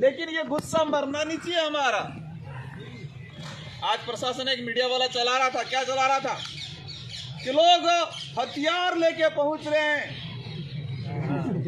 लेकिन ये गुस्सा मरना नहीं चाहिए हमारा। आज प्रशासन एक मीडिया वाला चला रहा था, क्या चला रहा था कि लोग हथियार लेके पहुंच रहे हैं।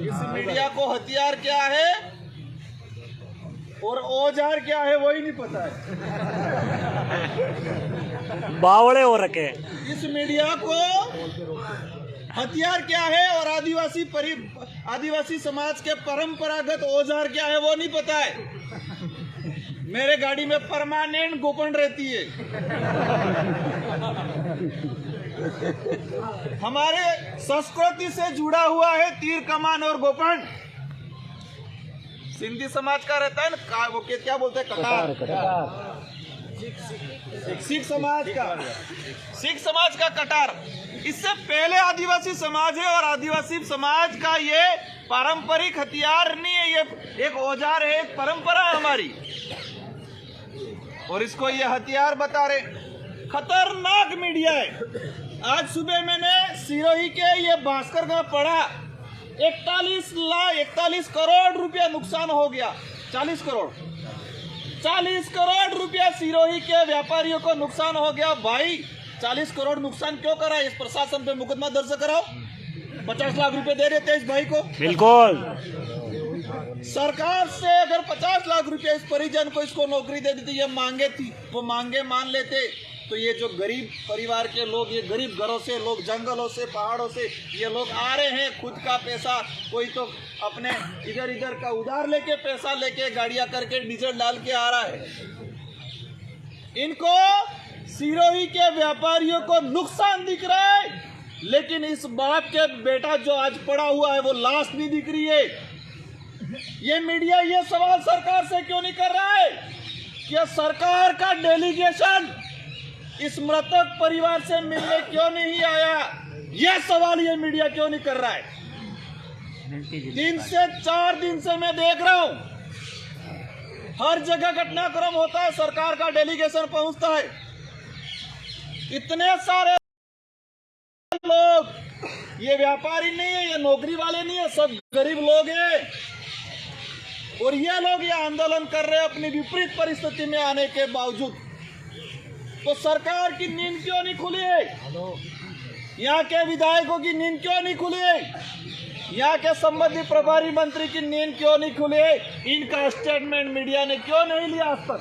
इस मीडिया को हथियार क्या है और औजार क्या है वही नहीं पता है। बावड़े हो रखे। इस मीडिया को हथियार क्या है और आदिवासी समाज के परंपरागत औजार क्या है वो नहीं पता है। मेरे गाड़ी में परमानेंट गोपन रहती है। हमारे संस्कृति से जुड़ा हुआ है तीर कमान और गोपन। सिंधी समाज का रहता है ना, वो क्या बोलते हैं, कटार। सिख समाज का कटार। इससे पहले आदिवासी समाज है और आदिवासी समाज का ये पारंपरिक हथियार नहीं है, ये एक औजार है, एक परंपरा है हमारी। और इसको ये हथियार बता रहे। खतरनाक मीडिया है। आज सुबह मैंने सिरोही के ये भास्कर का पढ़ा, 41 करोड़ रुपया नुकसान हो गया। 40 करोड़ रुपया सिरोही के व्यापारियों को नुकसान हो गया। भाई 40 करोड़ नुकसान क्यों करा? इस प्रशासन पे मुकदमा दर्ज कराओ। 50 लाख रुपए दे देते इस भाई को। बिल्कुल। सरकार से अगर 50 लाख रुपया इस परिजन को इसको नौकरी दे देती, ये मांगे थी, वो मांगे मान लेते, तो ये जो गरीब परिवार के लोग, ये गरीब घरों से लोग, जंगलों से, पहाड़ों से ये लोग आ रहे हैं, खुद का पैसा, कोई तो अपने इधर का उधार लेके पैसा लेके गाड़ियां करके डीजल डाल के आ रहा है। इनको सिरोही के व्यापारियों को नुकसान दिख रहा है, लेकिन इस बाप के बेटा जो आज पड़ा हुआ है वो लाश नहीं दिख रही है। ये मीडिया ये सवाल सरकार से क्यों नहीं कर रहा है कि सरकार का डेलीगेशन इस मृतक परिवार से मिलने क्यों नहीं आया? यह सवाल ये मीडिया क्यों नहीं कर रहा है? 4 दिन से मैं देख रहा हूं, हर जगह घटनाक्रम होता है, सरकार का डेलीगेशन पहुंचता है। इतने सारे लोग, ये व्यापारी नहीं है, ये नौकरी वाले नहीं है, सब गरीब लोग हैं। और ये लोग ये आंदोलन कर रहे हैं अपनी विपरीत परिस्थिति में आने के बावजूद। तो सरकार की नींद क्यों नहीं खुली है? यहाँ के विधायकों की नींद क्यों नहीं खुली है? यहाँ के संबंधित प्रभारी मंत्री की नींद क्यों नहीं खुली है? इनका स्टेटमेंट मीडिया ने क्यों नहीं लिया आज तक?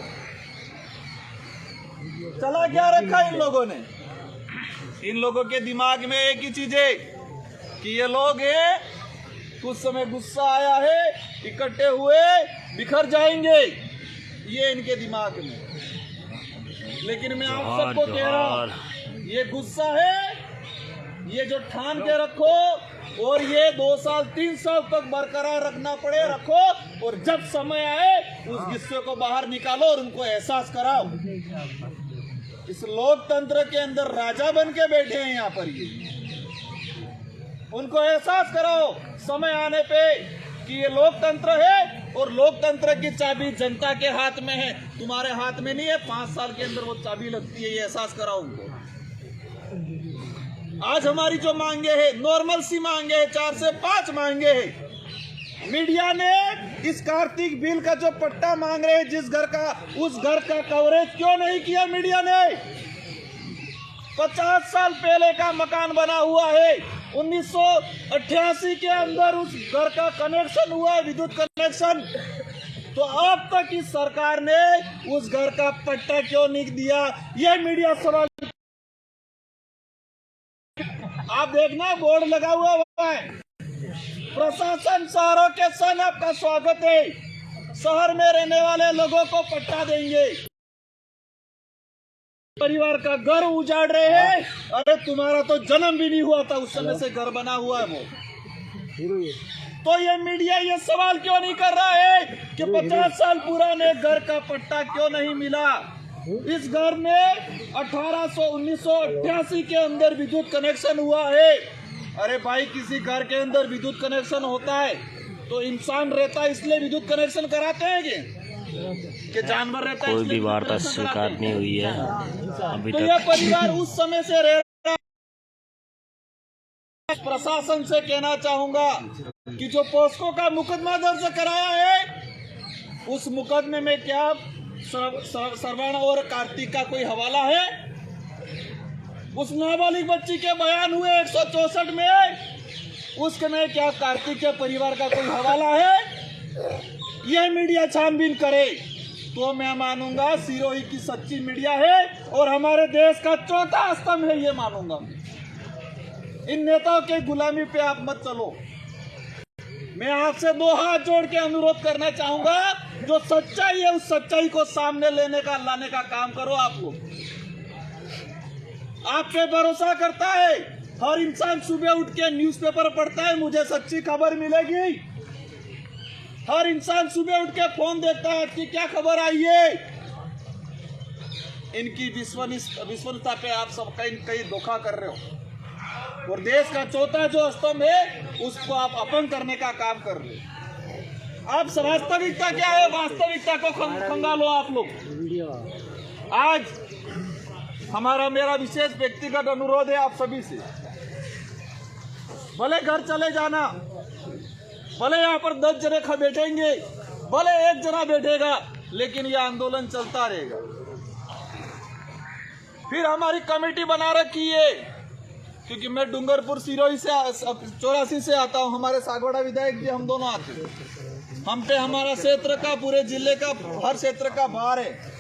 चला क्या रखा इन लोगों ने? इन लोगों के दिमाग में एक ही चीज है कि ये लोग हैं, कुछ समय गुस्सा आया है, इकट्ठे हुए बिखर जाएंगे, ये इनके दिमाग में। लेकिन मैं आप सबको कह रहा हूं, ये गुस्सा है, ये जो ठान के रखो और ये 2 साल 3 साल तक बरकरार रखना पड़े, रखो, और जब समय आए उस गुस्से को बाहर निकालो और उनको एहसास कराओ। इस लोकतंत्र के अंदर राजा बन के बैठे हैं यहाँ पर, ये उनको एहसास कराओ समय आने पे कि ये लोकतंत्र है और लोकतंत्र की चाबी जनता के हाथ में है, तुम्हारे हाथ में नहीं है। 5 साल के अंदर वो चाबी लगती है, ये एहसास कराओ उनको। आज हमारी जो मांगे है, नॉर्मल सी मांगे है, 4 से 5 मांगे है। मीडिया ने इस कार्तिक बिल का जो पट्टा मांग रहे हैं जिस घर का, उस घर का कवरेज क्यों नहीं किया मीडिया ने? 50 साल पहले का मकान बना हुआ है, 1988 के अंदर उस घर का कनेक्शन हुआ है, विद्युत कनेक्शन। तो अब तक इस सरकार ने उस घर का पट्टा क्यों नहीं दिया? ये मीडिया सवाल। आप देखना बोर्ड लगा हुआ है, प्रशासन शहरों के संग आपका स्वागत है, शहर में रहने वाले लोगों को पट्टा देंगे। परिवार का घर उजाड़ रहे हैं। अरे तुम्हारा तो जन्म भी नहीं हुआ था, उस समय से घर बना हुआ है वो। तो ये मीडिया ये सवाल क्यों नहीं कर रहा है कि 50 साल पुराने घर का पट्टा क्यों नहीं मिला? इस घर में 1988 के अंदर विद्युत कनेक्शन हुआ है। अरे भाई, किसी घर के अंदर विद्युत कनेक्शन होता है तो इंसान रहता है इसलिए विद्युत कनेक्शन कराते हैं कि जानवर रहता है? कोई भी वार्ता स्वीकार नहीं हुई है अभी तो तक। यह परिवार उस समय से रह रहा। प्रशासन से कहना चाहूंगा कि जो पोस्को का मुकदमा दर्ज कराया है उस मुकदमे में क्या श्रवण और कार्तिक का कोई हवाला है? उस नाबालिग बच्ची के बयान हुए 164 में, उसमें क्या कार्तिक के परिवार का कोई हवाला है? यह मीडिया छानबीन करे तो मैं मानूंगा सिरोही की सच्ची मीडिया है और हमारे देश का चौथा स्तंभ है, ये मानूंगा। इन नेताओं के गुलामी पे आप मत चलो। मैं आपसे दो हाथ जोड़ के अनुरोध करना चाहूंगा, जो सच्चाई है उस सच्चाई को सामने लाने का काम करो। आप लोग आप पे भरोसा करता है, हर इंसान सुबह उठ के न्यूज़पेपर पढ़ता है, मुझे सच्ची खबर मिलेगी। हर इंसान सुबह उठ के फोन देखता है कि क्या खबर आई है। इनकी विश्वसनीयता पे आप सब कहीं धोखा कर रहे हो और देश का चौथा जो स्तंभ है उसको आप अपंग करने का काम कर रहे हो। आप वास्तविकता क्या है, वास्तविकता को खंगालो आप लोग। आज मेरा विशेष व्यक्तिगत अनुरोध है आप सभी से, भले घर चले जाना, भले यहाँ पर 10 जने बैठेंगे, भले 1 जना बैठेगा, लेकिन यह आंदोलन चलता रहेगा। फिर हमारी कमेटी बना रखी है, क्योंकि मैं डूंगरपुर सिरोही से 84 से आता हूँ, हमारे सागवाड़ा विधायक जी हम दोनों आते हैं। हम पे हमारा क्षेत्र का, पूरे जिले का, हर क्षेत्र का भार है।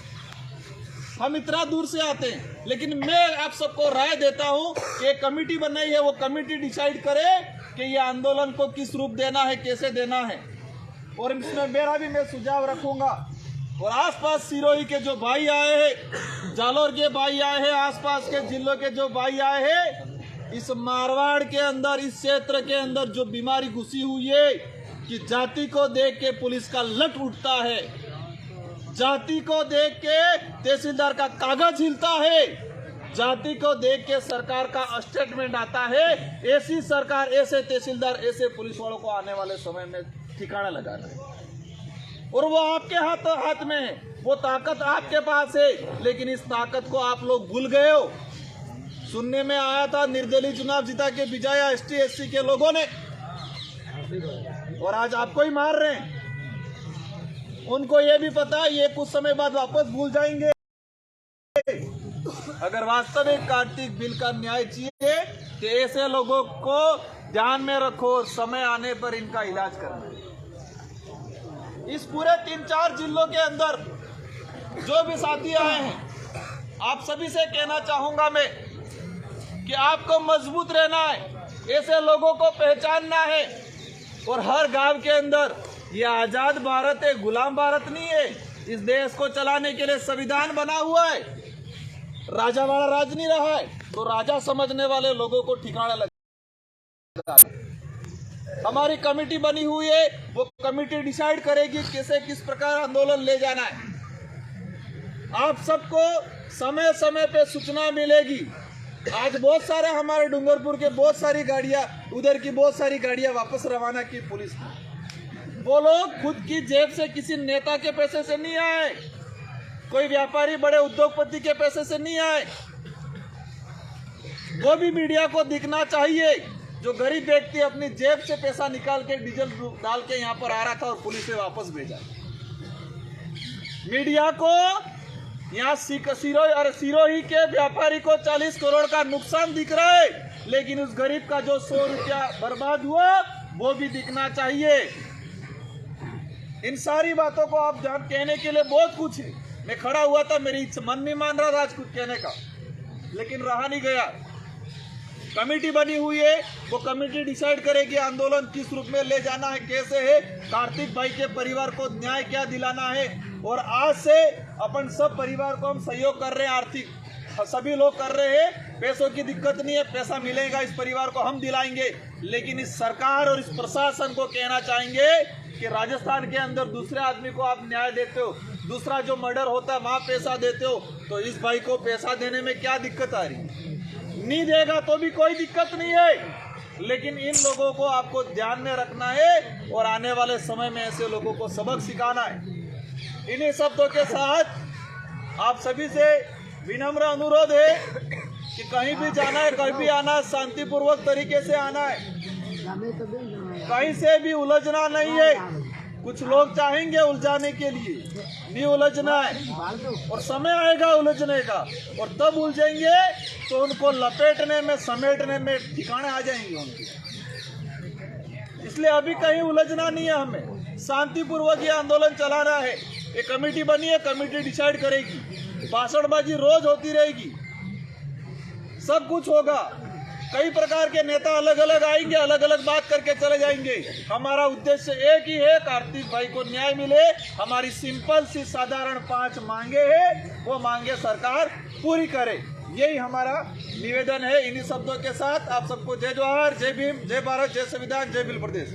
हम इतना दूर से आते हैं, लेकिन मैं आप सबको राय देता हूं कि एक कमेटी बनाई है, वो कमेटी डिसाइड करे कि ये आंदोलन को किस रूप देना है, कैसे देना है। और इसमें मेरा भी मैं सुझाव रखूंगा। और आसपास सिरोही के जो भाई आए हैं, जालोर के भाई आए हैं, आसपास के जिलों के जो भाई आए हैं, इस मारवाड़ के अंदर, इस क्षेत्र के अंदर जो बीमारी घुसी हुई है कि जाति को देख के पुलिस का लट उठता है, जाति को देख के तहसीलदार का कागज हिलता है, जाति को देख के सरकार का स्टेटमेंट आता है। ऐसी सरकार, ऐसे तहसीलदार, ऐसे पुलिस वालों को आने वाले समय में ठिकाना लगा रहे हैं। और वो आपके हाथ में है, वो ताकत आपके पास है, लेकिन इस ताकत को आप लोग भूल गए हो। सुनने में आया था निर्दलीय चुनाव जीता के बिजाया ST SC के लोगों ने, और आज आपको ही मार रहे हैं। उनको ये भी पता है ये कुछ समय बाद वापस भूल जाएंगे। अगर वास्तविक कार्तिक बिल का न्याय चाहिए तो ऐसे लोगों को ध्यान में रखो, समय आने पर इनका इलाज करना है। इस पूरे 3-4 जिलों के अंदर जो भी साथी आए हैं, आप सभी से कहना चाहूंगा मैं कि आपको मजबूत रहना है, ऐसे लोगों को पहचानना है। और हर गांव के अंदर ये आजाद भारत है, गुलाम भारत नहीं है। इस देश को चलाने के लिए संविधान बना हुआ है, राजा वाला राज नहीं रहा है, तो राजा समझने वाले लोगों को ठिकाना लगा। हमारी कमेटी बनी हुई है, वो कमेटी डिसाइड करेगी कैसे, किस प्रकार आंदोलन ले जाना है। आप सबको समय समय पे सूचना मिलेगी। आज बहुत सारे हमारे डूंगरपुर के बहुत सारी गाड़ियां, उधर की बहुत सारी गाड़ियां वापस रवाना की पुलिस ने। वो लोग खुद की जेब से, किसी नेता के पैसे से नहीं आए, कोई व्यापारी, बड़े उद्योगपति के पैसे से नहीं आए। वो भी मीडिया को दिखना चाहिए, जो गरीब व्यक्ति अपनी जेब से पैसा निकाल के डीजल डाल के यहाँ पर आ रहा था और पुलिस ने वापस भेजा। मीडिया को यहाँ सिरोही के व्यापारी को 40 करोड़ का नुकसान दिख रहा है, लेकिन उस गरीब का जो 100 रुपया बर्बाद हुआ वो भी दिखना चाहिए। इन सारी बातों को आप जान कहने के लिए बहुत कुछ है। मैं खड़ा हुआ था, मेरी मन नहीं मान रहा था आज कुछ कहने का, लेकिन रहा नहीं गया। कमेटी बनी हुई है, वो कमेटी डिसाइड करेगी आंदोलन किस रूप में ले जाना है, कैसे है, कार्तिक भाई के परिवार को न्याय क्या दिलाना है। और आज से अपन सब परिवार को हम सहयोग कर रहे हैं, आर्थिक सभी लोग कर रहे हैं। पैसों की दिक्कत नहीं है, पैसा मिलेगा, इस परिवार को हम दिलाएंगे। लेकिन इस सरकार और इस प्रशासन को कहना चाहेंगे कि राजस्थान के अंदर दूसरे आदमी को आप न्याय देते हो, दूसरा जो मर्डर होता है वहाँ पैसा देते हो, तो इस भाई को पैसा देने में क्या दिक्कत आ रही? नहीं देगा तो भी कोई दिक्कत नहीं है, लेकिन इन लोगों को आपको ध्यान में रखना है और आने वाले समय में ऐसे लोगों को सबक सिखाना है। इन्हीं शब्दों के साथ आप सभी से विनम्र अनुरोध है कि कहीं भी जाना है, कहीं भी आना है, शांतिपूर्वक तरीके से आना है, कहीं से भी उलझना नहीं है। कुछ लोग चाहेंगे उलझाने के लिए, नहीं उलझना है और समय आएगा उलझने का, और तब उलझेंगे तो उनको लपेटने में समेटने में ठिकाने आ जाएंगे उनके। इसलिए अभी कहीं उलझना नहीं है, हमें शांतिपूर्वक ये आंदोलन चलाना है। एक कमेटी बनी है, कमेटी डिसाइड करेगी, भाषणबाजी रोज होती रहेगी, सब कुछ होगा। कई प्रकार के नेता अलग अलग आएंगे, अलग अलग बात करके चले जाएंगे। हमारा उद्देश्य एक ही है, कार्तिक भाई को न्याय मिले। हमारी सिंपल सी साधारण 5 मांगे हैं, वो मांगे सरकार पूरी करे, यही हमारा निवेदन है। इन्हीं शब्दों के साथ आप सबको जय जोहार, जय भीम, जय भारत, जय संविधान, जय बिल प्रदेश।